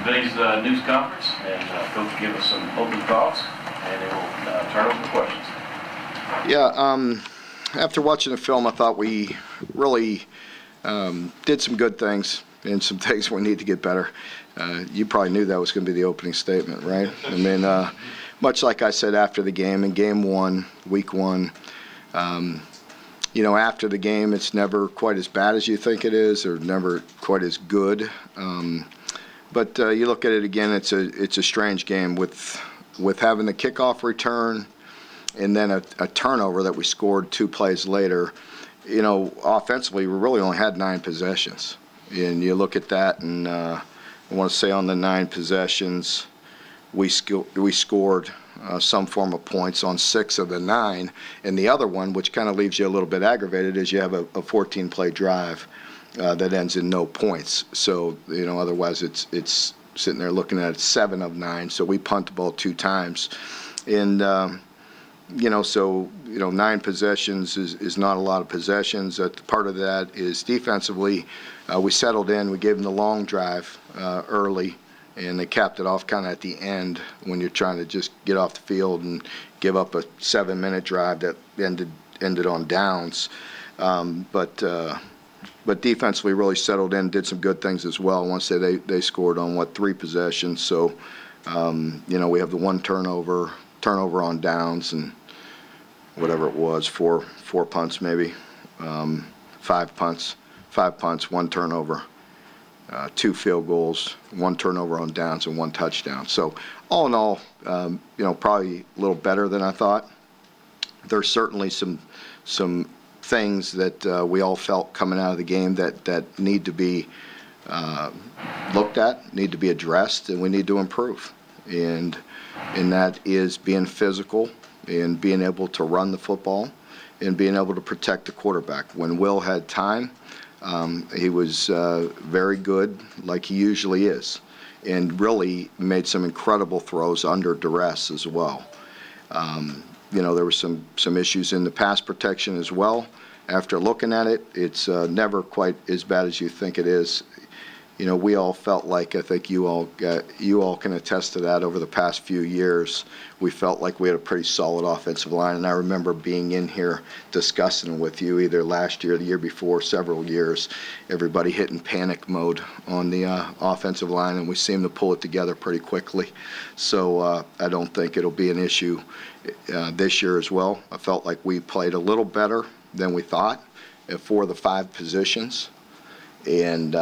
today's news conference, and Coach will give us some open thoughts, and then we'll turn over to questions. Yeah, after watching the film, I thought we really did some good things and some things we need to get better. You probably knew that was going to be the opening statement, right? I mean, much like I said after the game, in Game 1, Week 1, after the game, it's never quite as bad as you think it is, or never quite as good. But you look at it again, it's a strange game with having the kickoff return and then a turnover that we scored 2 plays later. Offensively, we really only had 9 possessions. And you look at that, and I want to say on the 9 possessions, we scored some form of points on 6 of the 9. And the other one, which kind of leaves you a little bit aggravated, is you have a 14-play drive that ends in no points. So, otherwise it's sitting there looking at 7 of 9. So we punt the ball 2 times. And, 9 possessions is not a lot of possessions. Part of that is defensively, we settled in. We gave them the long drive early, and they capped it off kind of at the end when you're trying to just get off the field and give up a 7-minute drive that ended on downs. But defensively really settled in, did some good things as well. I want to say they scored on, 3 possessions. So, we have the 1 turnover on downs, and whatever it was, 4 punts maybe, 5 punts, 1 turnover, 2 field goals, 1 turnover on downs, and 1 touchdown. So all in all, probably a little better than I thought. There's certainly some things that we all felt coming out of the game that need to be looked at, need to be addressed, and we need to improve. And that is being physical and being able to run the football and being able to protect the quarterback. When Will had time, he was very good, like he usually is, and really made some incredible throws under duress as well. There were some issues in the pass protection as well. After looking at it, it's never quite as bad as you think it is. We all felt like, I think you all can attest to that over the past few years, we felt like we had a pretty solid offensive line. And I remember being in here discussing with you either last year or the year before, several years, everybody hitting panic mode on the offensive line, and we seemed to pull it together pretty quickly. So I don't think it'll be an issue this year as well. I felt like we played a little better than we thought at 4 of the 5 positions. And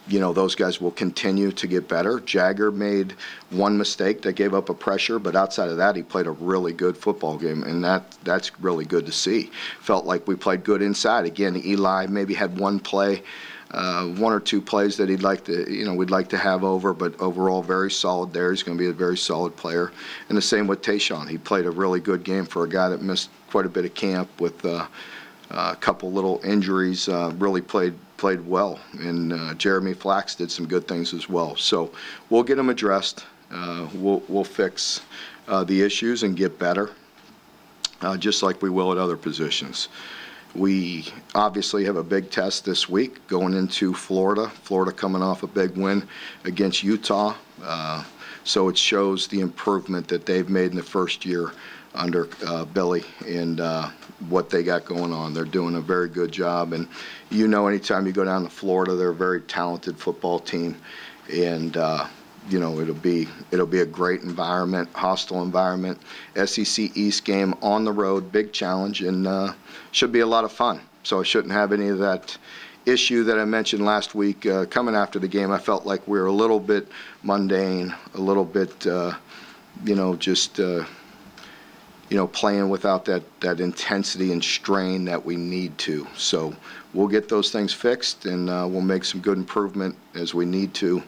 those guys will continue to get better. Jagger made 1 mistake that gave up a pressure, but outside of that, he played a really good football game, and that's really good to see. Felt like we played good inside. Again, Eli maybe had 1 play, 1 or 2 plays that we'd like to have over, but overall very solid there. He's going to be a very solid player. And the same with Tayshawn. He played a really good game for a guy that missed quite a bit of camp with a couple little injuries. Really played well, and Jeremy Flax did some good things as well. So we'll get them addressed. We'll fix the issues and get better, just like we will at other positions. We obviously have a big test this week going into Florida. Florida coming off a big win against Utah. So it shows the improvement that they've made in the first year under Billy and what they got going on. They're doing a very good job. And anytime you go down to Florida, they're a very talented football team. And it'll be a great environment, hostile environment. SEC East game on the road, big challenge, and should be a lot of fun. So I shouldn't have any of that issue that I mentioned last week. Coming after the game, I felt like we were a little bit mundane, a little bit, playing without that intensity and strain that we need to. So we'll get those things fixed, and we'll make some good improvement as we need to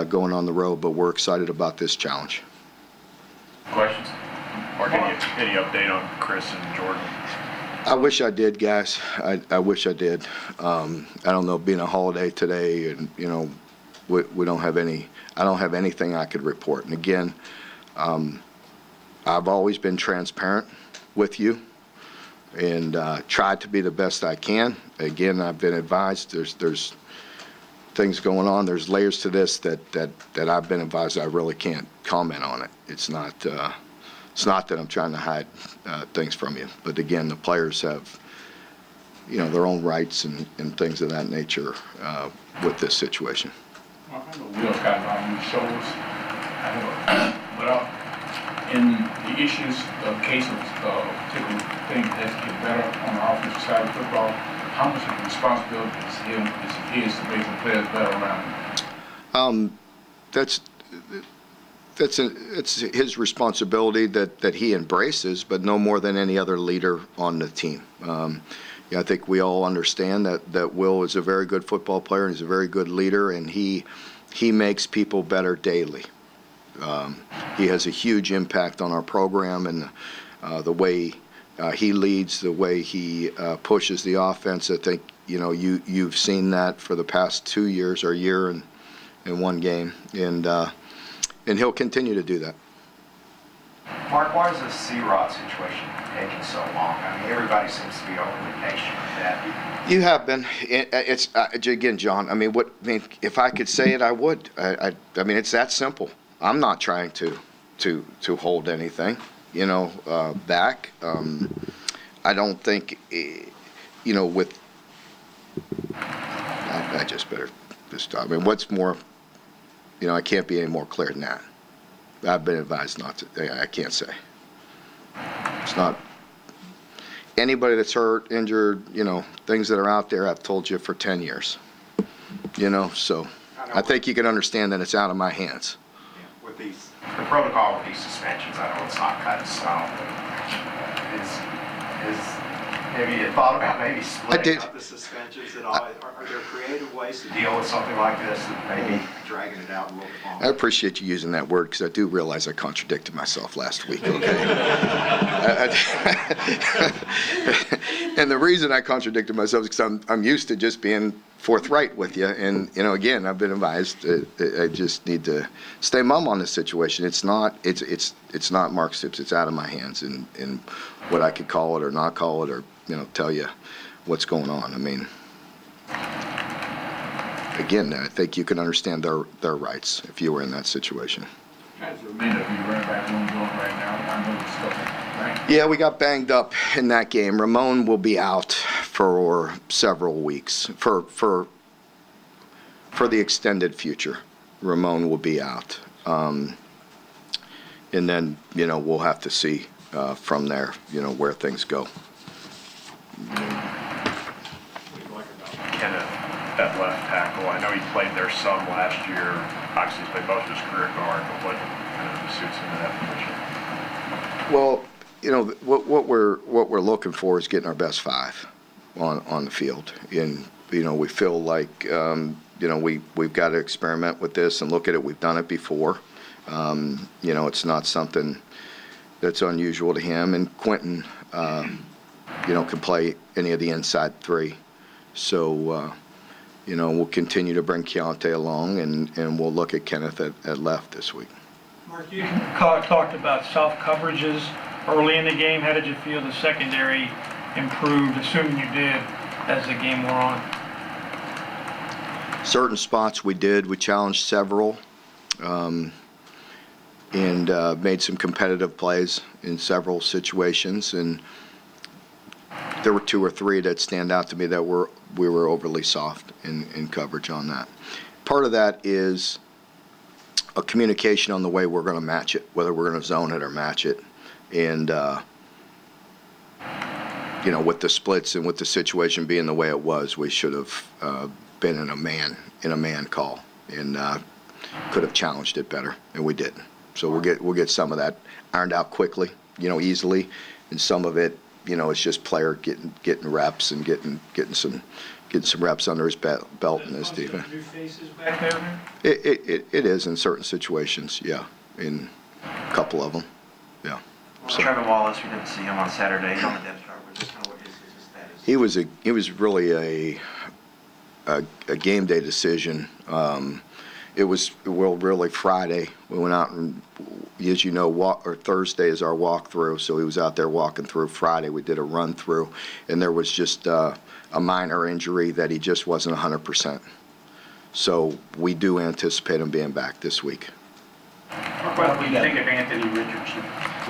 going on the road, but we're excited about this challenge. Questions? Or any update on Chris and Jordan? I wish I did, guys. I wish I did. I don't know, being a holiday today, and we don't have I don't have anything I could report. And again, I've always been transparent with you and tried to be the best I can. Again, I've been advised there's things going on. There's layers to this that I've been advised I really can't comment on it. It's not that I'm trying to hide things from you. But again, the players have, their own rights and things of that nature with this situation. Well, I know Will's got a lot of new shows. But in the issues of cases, particular things that has to get better on the offensive side of football, how much of the responsibility is his to make the players better around him? It's his responsibility that he embraces, but no more than any other leader on the team. I think we all understand that Will is a very good football player and he's a very good leader, and he makes people better daily. He has a huge impact on our program, and the way he leads, the way he pushes the offense. I think you've seen that for the past 2 years or a year and one game, and he'll continue to do that. Mark, why is this C-Rod situation taking so long? I mean, everybody seems to be overly patient with that. You have been. It's again, John. I mean, if I could say it, I would. I mean, it's that simple. I'm not trying to hold anything, back. I don't think, with. I just better just stop. I mean, what's more, I can't be any more clear than that. I've been advised not to. I can't say. It's not. Anybody that's hurt, injured, things that are out there, I've told you for 10 years. So I think you can understand that it's out of my hands. With the protocol with these suspensions, I know it's not cut in stone, but have you thought about maybe splitting up the suspensions at all? Are there creative ways to deal with something like this that maybe dragging it out a little bit longer? I appreciate you using that word because I do realize I contradicted myself last week, okay? And the reason I contradicted myself is because I'm used to just being forthright with you. And, again, I've been advised I just need to stay mum on this situation. It's not Mark Stoops. It's out of my hands. And what I could call it or not call it or, tell you what's going on. I mean, again, I think you can understand their rights if you were in that situation. Guys, a minute of you running back room going right now. I know it's stuff, right? Yeah, we got banged up in that game. Ramon will be out for several weeks, for the extended future. Ramon will be out. And then, we'll have to see from there, where things go. Kenneth, that left tackle, I know he played there some last year. Obviously, he's played most of his career guard, but what kind of suits him in that position? Well, what we're looking for is getting our best five on the field, and we feel like we've got to experiment with this and look at it. We've done it before. It's not something that's unusual to him, and Quentin, can play any of the inside three. So, we'll continue to bring Keontae along, and we'll look at Kenneth at left this week. Mark, you talked about soft coverages early in the game. How did you feel the secondary improved, assuming you did, as the game wore on? Certain spots we did. We challenged several and made some competitive plays in several situations. And there were 2 or 3 that stand out to me that we were overly soft in coverage on that. Part of that is a communication on the way we're going to match it, whether we're going to zone it or match it. And, with the splits and with the situation being the way it was, we should have been in a man call and could have challenged it better, and we didn't. So we'll get some of that ironed out quickly, easily, and some of it, it's just player getting reps and getting some reps under his belt in his defense. New faces back there? It is in certain situations, yeah, in a couple of them, yeah. So. Trevor Wallace, we didn't see him on Saturday on the depth chart. Just kind of what his status? He was really a game day decision. It was really Friday. We went out and, as you know, Thursday is our walkthrough. So he was out there walking through. Friday we did a run through, and there was just a minor injury that he just wasn't 100%. So we do anticipate him being back this week. What do you think of Anthony Richardson?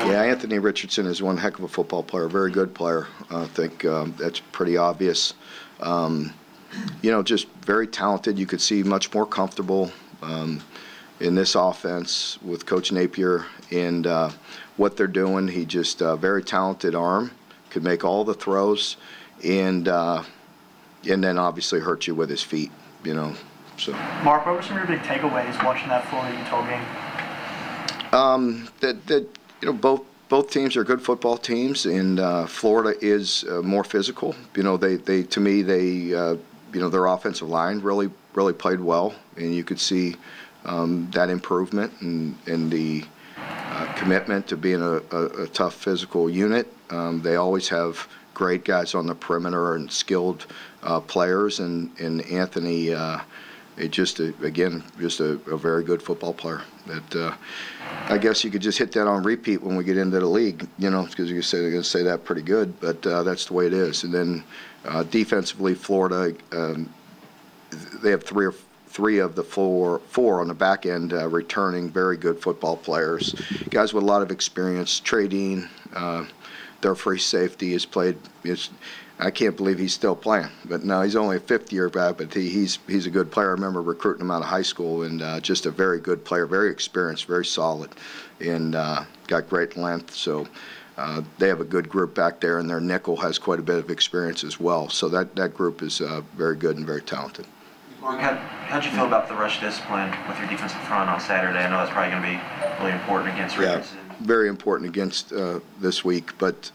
Yeah, Anthony Richardson is one heck of a football player, very good player. I think that's pretty obvious. Just very talented. You could see much more comfortable in this offense with Coach Napier and what they're doing. He just very talented arm, could make all the throws, and then obviously hurt you with his feet. So. Mark, what were some of your big takeaways watching that Florida Utah game? Both teams are good football teams, and Florida is more physical. They to me their offensive line really played well, and you could see that improvement and the commitment to being a tough physical unit. They always have great guys on the perimeter and skilled players, and Anthony. Just a very good football player. That I guess you could just hit that on repeat when we get into the league, because you say they're going to say that pretty good, but that's the way it is. And then defensively, Florida, they have three of the four on the back end returning very good football players, guys with a lot of experience. Trey Dean, their free safety, has played. I can't believe he's still playing, but no, he's only a fifth-year guy, but he's a good player. I remember recruiting him out of high school, and just a very good player, very experienced, very solid, and got great length. So they have a good group back there, and their nickel has quite a bit of experience as well. So that group is very good and very talented. Mark, how'd you feel about the rush discipline with your defensive front on Saturday? I know that's probably going to be really important against Richardson. Very important against this week, but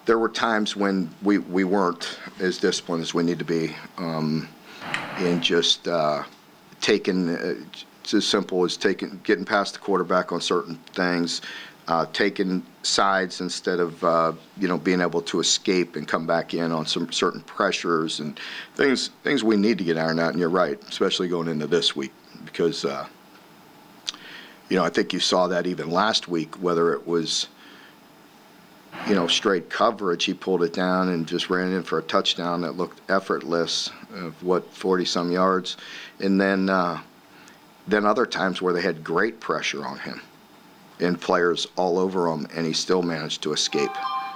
there were times when we weren't as disciplined as we need to be, and just taking it's as simple as getting past the quarterback on certain things, taking sides instead of being able to escape and come back in on some certain pressures and things we need to get ironed out. And you're right, especially going into this week, because I think you saw that even last week, whether it was straight coverage, he pulled it down and just ran in for a touchdown that looked effortless, of 40-some yards. And then other times where they had great pressure on him and players all over him, and he still managed to escape.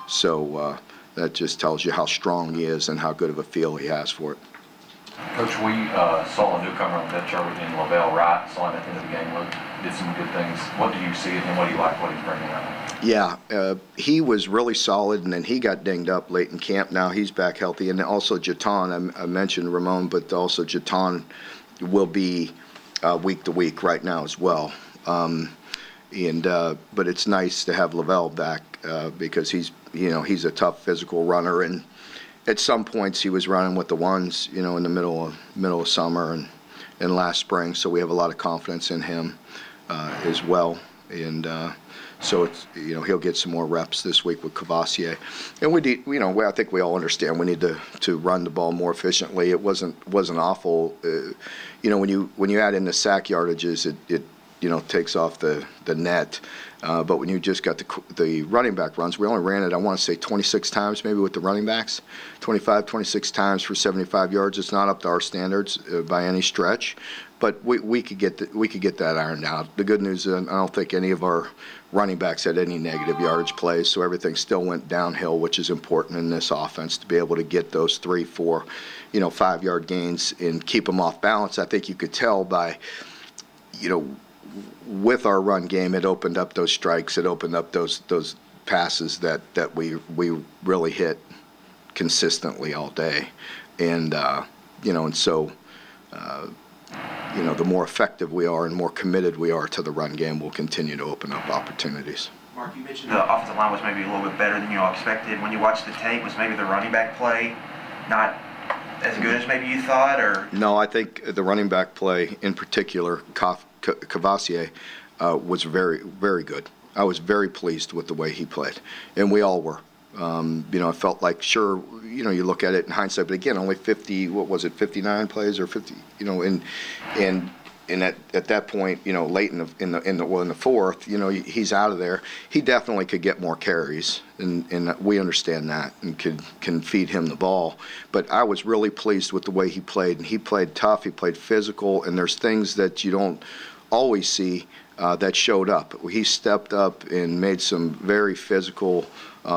So that just tells you how strong he is and how good of a feel he has for it. Coach, we saw a newcomer on the depth chart in Lavelle Wright, saw him at the end of the game, did some good things. What do you see in him? What do you like what he's bringing out? Yeah, he was really solid, and then he got dinged up late in camp. Now he's back healthy. And also Jaton, I mentioned Ramon, but also Jaton will be week to week right now as well. But it's nice to have Lavelle back because he's a tough physical runner, and at some points he was running with the ones, in the middle of summer and last spring. So we have a lot of confidence in him as well, and so it's he'll get some more reps this week with Cavassier. And I think we all understand we need to run the ball more efficiently. It wasn't awful, when you add in the sack yardages, it takes off the net. But when you just got the running back runs, we only ran it, I want to say 26 times maybe with the running backs, 26 times for 75 yards. It's not up to our standards by any stretch, but we could get that ironed out. The good news is I don't think any of our running backs had any negative yardage plays, so everything still went downhill, which is important in this offense to be able to get those 3, 4, 5-yard gains and keep them off balance. I think you could tell by, with our run game, it opened up those strikes, it opened up those passes that we really hit consistently all day, and so the more effective we are and more committed we are to the run game, we'll continue to open up opportunities. Mark, you mentioned the offensive line was maybe a little bit better than you all expected. When you watched the tape, was maybe the running back play not as good as maybe you thought, or? No, I think the running back play, in particular, Cavassier, was very, very good. I was very pleased with the way he played, and we all were. I felt like, sure, you look at it in hindsight, but again, only 59 plays or 50, and and at that point, you know, late in the fourth, you know, he's out of there. He definitely could get more carries, and we understand that and can feed him the ball. But I was really pleased with the way he played, and he played tough, he played physical, and there's things that you don't always see that showed up. He stepped up and made some very physical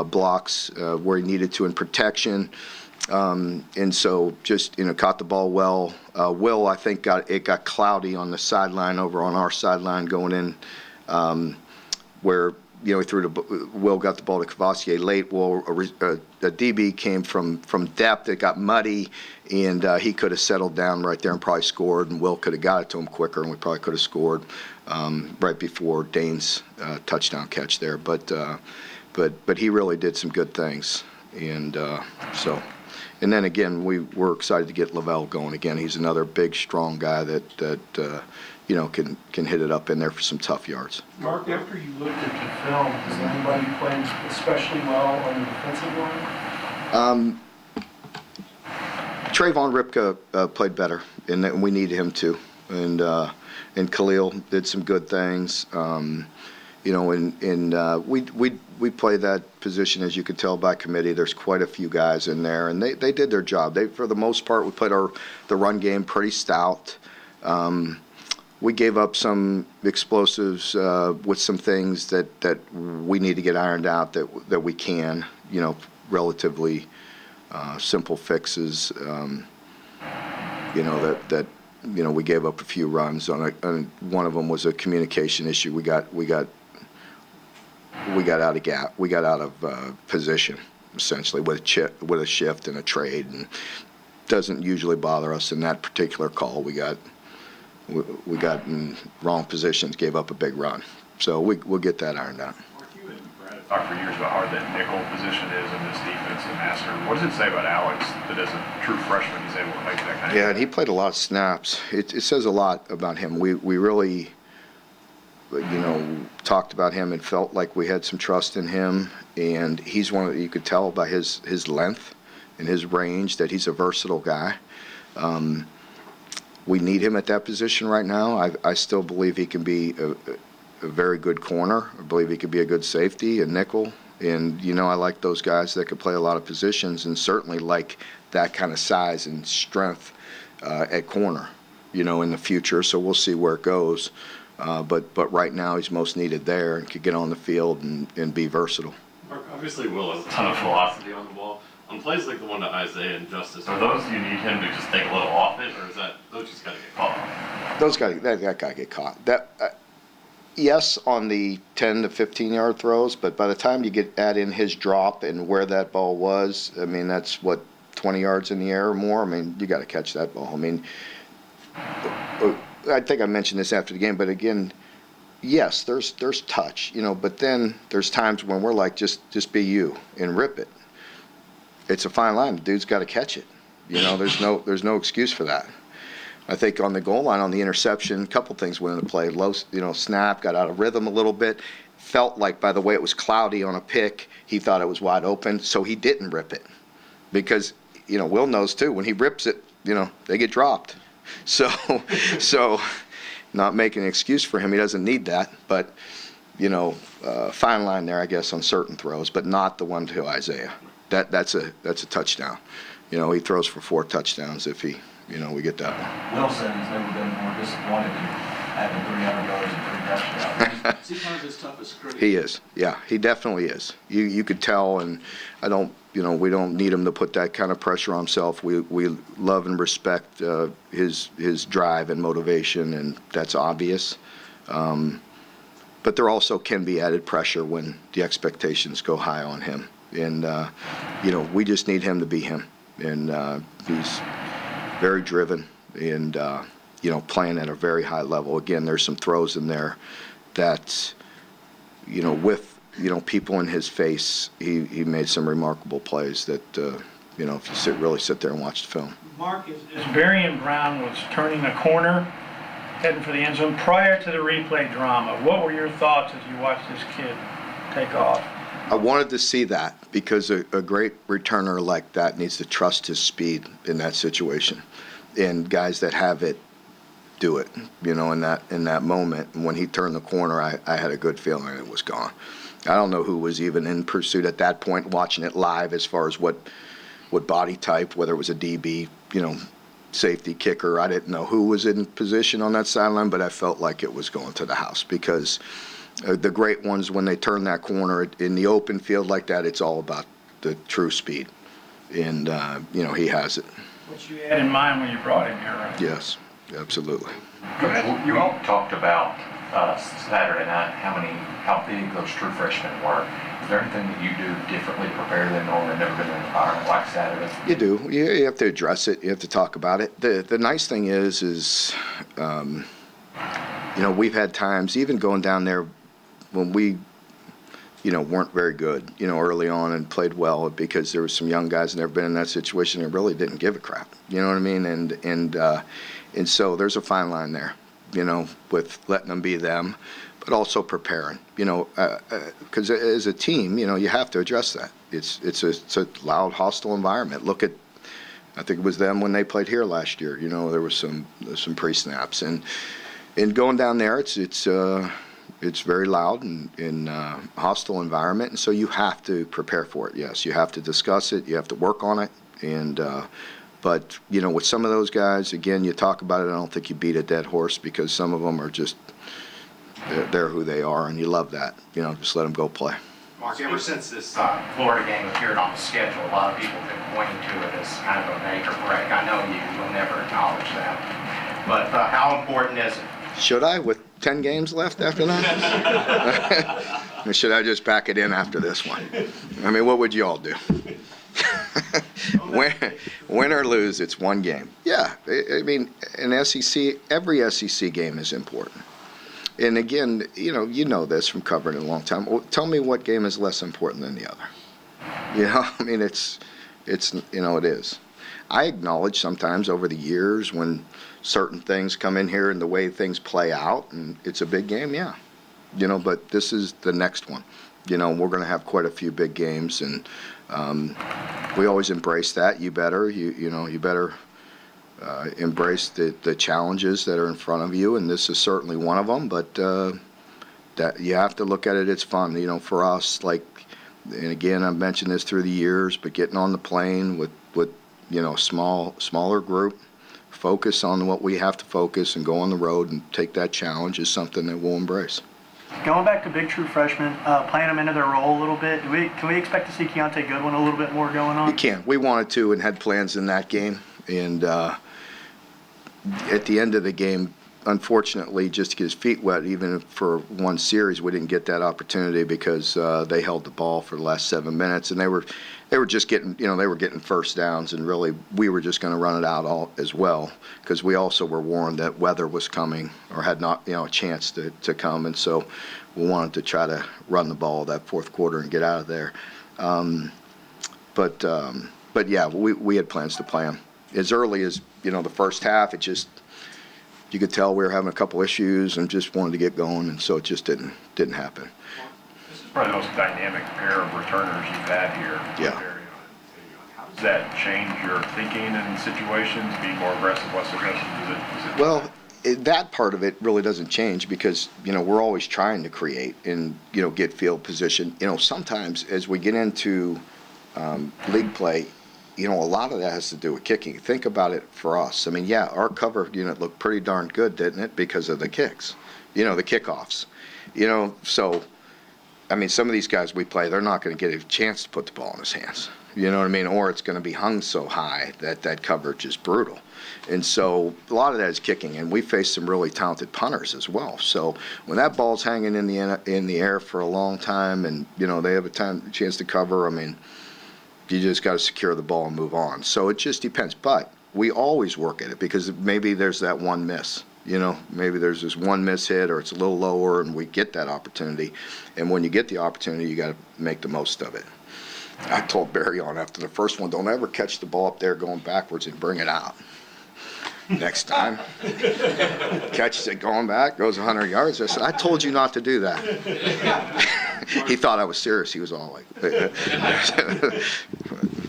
blocks where he needed to in protection. And so just, you know, caught the ball well. Will, I think, got cloudy on the sideline over on our sideline going in, where, you know, Will got the ball to Cavassier late. Well, the DB came from depth. It got muddy, and he could have settled down right there and probably scored, and Will could have got it to him quicker, and we probably could have scored right before Dane's touchdown catch there. But he really did some good things, and so. And then again, we're excited to get Lavelle going again. He's another big, strong guy that you know, can hit it up in there for some tough yards. Mark, after you looked at the film, does anybody play especially well on the defensive line? Trayvon Ripka played better, and we needed him to. And Khalil did some good things. You know, and we play that position, as you could tell by committee. There's quite a few guys in there, and they did their job. For the most part, we played the run game pretty stout. We gave up some explosives with some things that we need to get ironed out that we can, you know, relatively simple fixes. You know, that you know, we gave up a few runs on one of them was a communication issue. We got out of gap. We got out of position, essentially, with a shift and a trade, and doesn't usually bother us in that particular call. We got in wrong positions, gave up a big run. So we'll get that ironed out. Mark, you and Brad have talked for years about how hard that nickel position is in this defense in Master. What does it say about Alex that as a true freshman he's able to make that kind of? Yeah, and he played a lot of snaps. It says a lot about him. We really, you know, talked about him and felt like we had some trust in him. And he's one that you could tell by his length and his range that he's a versatile guy. We need him at that position right now. I still believe he can be a very good corner. I believe he could be a good safety, a nickel. And, you know, I like those guys that could play a lot of positions, and certainly like that kind of size and strength at corner, you know, in the future. So we'll see where it goes. But right now he's most needed there and could get on the field and be versatile. Mark, obviously Will has a ton of velocity on the ball. On plays like the one to Isaiah and Justice, are those you need him to just take a little off it, or is those just got to get caught? That guy get caught. Yes, on the 10 to 15 yard throws, but by the time you add in his drop and where that ball was, I mean, that's what, 20 yards in the air or more. I mean, you got to catch that ball. I mean, I think I mentioned this after the game, but again, yes, there's touch, you know, but then there's times when we're like, just be you and rip it. It's a fine line. The dude's got to catch it. You know, there's no excuse for that. I think on the goal line, on the interception, a couple things went into play. Low, you know, snap, got out of rhythm a little bit. Felt like by the way it was cloudy on a pick, he thought it was wide open, so he didn't rip it. Because, you know, Will knows too, when he rips it, you know, they get dropped. So not making an excuse for him. He doesn't need that, but, you know, fine line there, I guess, on certain throws, but not the one to Isaiah. That's a touchdown. You know, he throws for 4 touchdowns if we get that one. Will said he's never been more disappointed in having 300 yards and 3 touchdowns. Is he kind of his toughest critic? He is. Yeah, he definitely is. You could tell, and we don't need him to put that kind of pressure on himself. We love and respect his drive and motivation, and that's obvious. But there also can be added pressure when the expectations go high on him. And, you know, we just need him to be him. And he's very driven and, you know, playing at a very high level. Again, there's some throws in there that, you know, with, you know, people in his face, he made some remarkable plays that, you know, if you really sit there and watch the film. Mark, as Barian Brown was turning the corner, heading for the end zone, prior to the replay drama, what were your thoughts as you watched this kid take off? I wanted to see that because a great returner like that needs to trust his speed in that situation. And guys that have it do it, in that moment. And when he turned the corner, I had a good feeling it was gone. I don't know who was even in pursuit at that point, watching it live as far as what body type, whether it was a DB, safety, kicker. I didn't know who was in position on that sideline, but I felt like it was going to the house because the great ones, when they turn that corner in the open field like that, it's all about the true speed. And, he has it. What you had in mind when you brought him here, right? Yes, absolutely. You all talked about Saturday night, how big those true freshmen were. Is there anything that you do differently to prepare them normally? Never been in an environment like Saturday? You do. You have to address it. You have to talk about it. The nice thing is we've had times, even going down there when we, weren't very good, early on and played well because there were some young guys that never been in that situation and really didn't give a crap. You know what I mean? And so there's a fine line there, with letting them be them, but also preparing, because as a team, you have to address that. It's a loud, hostile environment. Look at, I think it was them when they played here last year. There was some pre-snaps and going down there, it's very loud and hostile environment, and so you have to prepare for it. Yes, you have to discuss it. You have to work on it, but with some of those guys, again, you talk about it. I don't think you beat a dead horse because some of them are just they're who they are, and you love that. Just let them go play. Mark, ever since this Florida game appeared on the schedule, a lot of people have been pointing to it as kind of a make or break. I know you will never acknowledge that, but how important is it? Should I, with 10 games left after that? Or should I just pack it in after this one? I mean, what would you all do? Win or lose, it's one game. Yeah, I mean, in SEC, every SEC game is important. And again, you know this from covering it a long time. Well, tell me what game is less important than the other. I mean, it is. I acknowledge sometimes over the years when certain things come in here and the way things play out, and it's a big game, yeah. But this is the next one. We're going to have quite a few big games, and we always embrace that. You better, you better embrace the challenges that are in front of you, and this is certainly one of them. But that you have to look at it. It's fun, for us. And again, I've mentioned this through the years, but getting on the plane with smaller group. Focus on what we have to focus and go on the road and take that challenge is something that we'll embrace. Going back to big true freshmen, playing them into their role a little bit, can we expect to see Keontae Goodwin a little bit more going on? You can. We wanted to and had plans in that game. And at the end of the game, unfortunately, just to get his feet wet, even for one series, we didn't get that opportunity because they held the ball for the last 7 minutes, and they were just getting, they were getting first downs, and really we were just going to run it out all as well because we also were warned that weather was coming or had not, a chance to come, and so we wanted to try to run the ball that fourth quarter and get out of there. But yeah, we had plans to play them as early as the first half. It just, you could tell we were having a couple issues and just wanted to get going, and so it just didn't happen. This is probably the most dynamic pair of returners you've had here. Yeah. How does that change your thinking in situations? Be more aggressive, less aggressive? Is it Well, that part of it really doesn't change because we're always trying to create and get field position. Sometimes as we get into league play, a lot of that has to do with kicking. Think about it for us. I mean, yeah, our cover unit looked pretty darn good, didn't it? Because of the kicks, the kickoffs. So, I mean, some of these guys we play, they're not going to get a chance to put the ball in his hands. You know what I mean? Or it's going to be hung so high that coverage is brutal. And so a lot of that is kicking, and we face some really talented punters as well. So when that ball's hanging in the air for a long time, and they have a chance to cover, I mean, you just got to secure the ball and move on. So it just depends. But we always work at it because maybe there's that one miss. Maybe there's this one miss hit or it's a little lower and we get that opportunity. And when you get the opportunity, you got to make the most of it. I told Barry on after the first one, don't ever catch the ball up there going backwards and bring it out. Next time, catches it going back, goes 100 yards. I said, I told you not to do that. He thought I was serious. He was all like,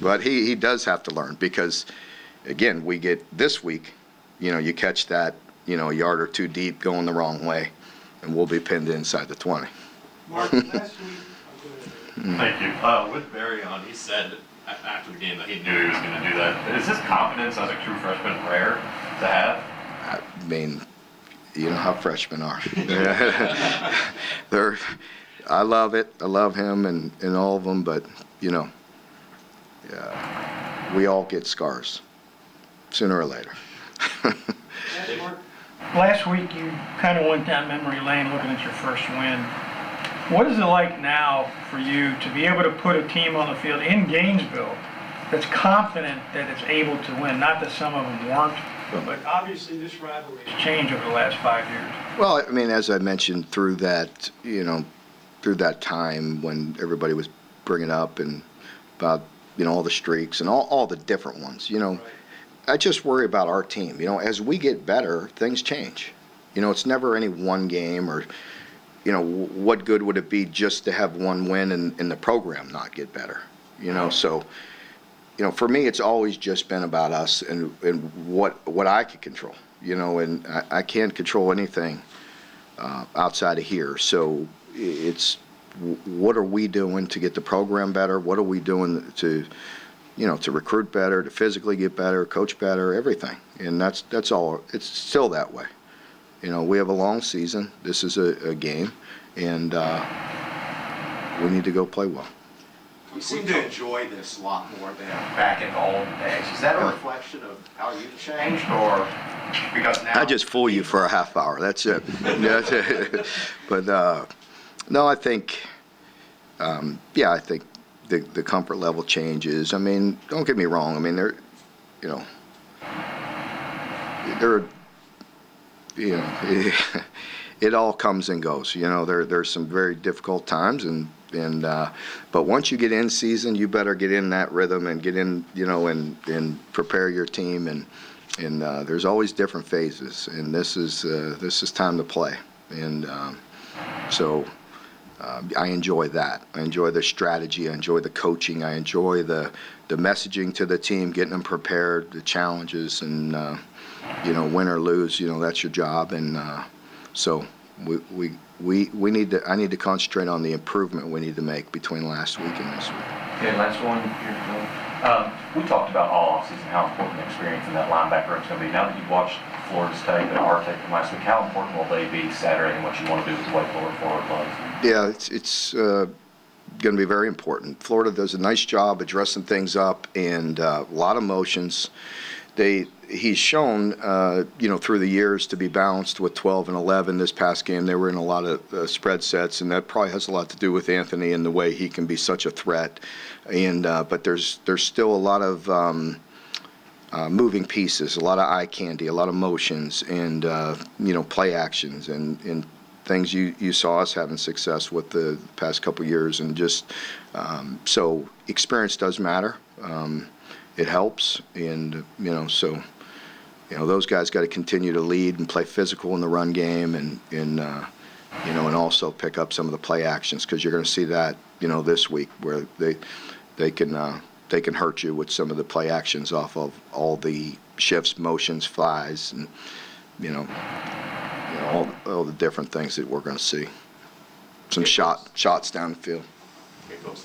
but he does have to learn because, again, we get this week, you catch that a yard or two deep going the wrong way, and we'll be pinned inside the 20. Mark, last week, Thank you. With Barry on, he said after the game that he knew he was going to do that. Is his confidence as a true freshman rare to have? I mean, you know how freshmen are. I love it. I love him and all of them, but, we all get scars sooner or later. Last week, you kind of went down memory lane looking at your first win. What is it like now for you to be able to put a team on the field in Gainesville that's confident that it's able to win? Not that some of them weren't, but obviously this rivalry has changed over the last 5 years. Well, I mean, as I mentioned, through that time when everybody was bringing up and about, all the streaks and all the different ones, I just worry about our team. As we get better, things change. It's never any one game or, what good would it be just to have one win and the program not get better? So, for me, it's always just been about us and what I can control, and I can't control anything outside of here. So it's what are we doing to get the program better? What are we doing to recruit better, to physically get better, coach better, everything. And that's all. It's still that way. We have a long season. This is a game, and we need to go play well. We seem to enjoy this a lot more than back in the old days. Is that a reflection of how you've changed, or because now? I just fool you for a half hour. That's it. That's it. But no, I think, I think the comfort level changes. I mean, don't get me wrong. I mean, it all comes and goes. There's some very difficult times, but once you get in season, you better get in that rhythm and get in, and prepare your team, and there's always different phases, and this is time to play, and so. I enjoy that. I enjoy the strategy. I enjoy the coaching. I enjoy the messaging to the team, getting them prepared, the challenges, and win or lose, that's your job. And so we need to. I need to concentrate on the improvement we need to make between last week and this week. Okay, last one here. We talked about all offseason how important the experience in that linebacker room is going to be. Now that you've watched Florida's tape and our tape from last week, how important will they be Saturday and what you want to do with the way forward plays? Yeah, it's going to be very important. Florida does a nice job addressing things up, and a lot of motions. He's shown, through the years to be balanced with 12 and 11. This past game, they were in a lot of spread sets, and that probably has a lot to do with Anthony and the way he can be such a threat. And but there's still a lot of moving pieces, a lot of eye candy, a lot of motions, and play actions and things you saw us having success with the past couple years, and just so experience does matter. It helps, and so those guys got to continue to lead and play physical in the run game, and also pick up some of the play actions, because you're going to see that this week where they can hurt you with some of the play actions off of all the shifts, motions, flies, and all the different things that we're going to see. Some shots down the field. Okay, folks, thank you.